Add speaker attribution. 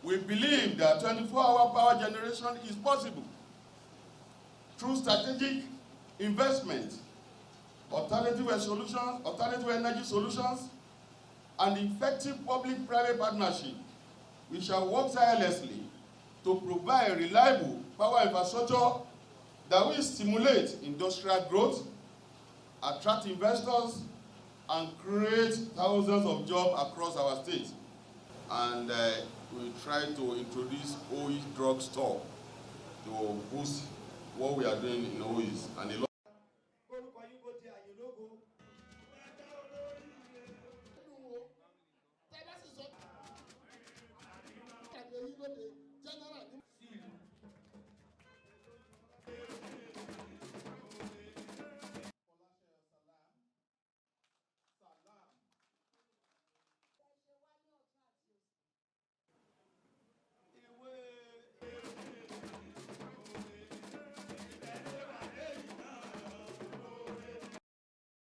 Speaker 1: We believe that 24-hour power generation is possible through strategic investment, alternative energy solutions, and effective public-private partnership. We shall work tirelessly to provide reliable power infrastructure that will stimulate industrial growth, attract investors, and create thousands of jobs across our state. And we try to introduce OE drugstore to boost what we are doing in OEs. And a lot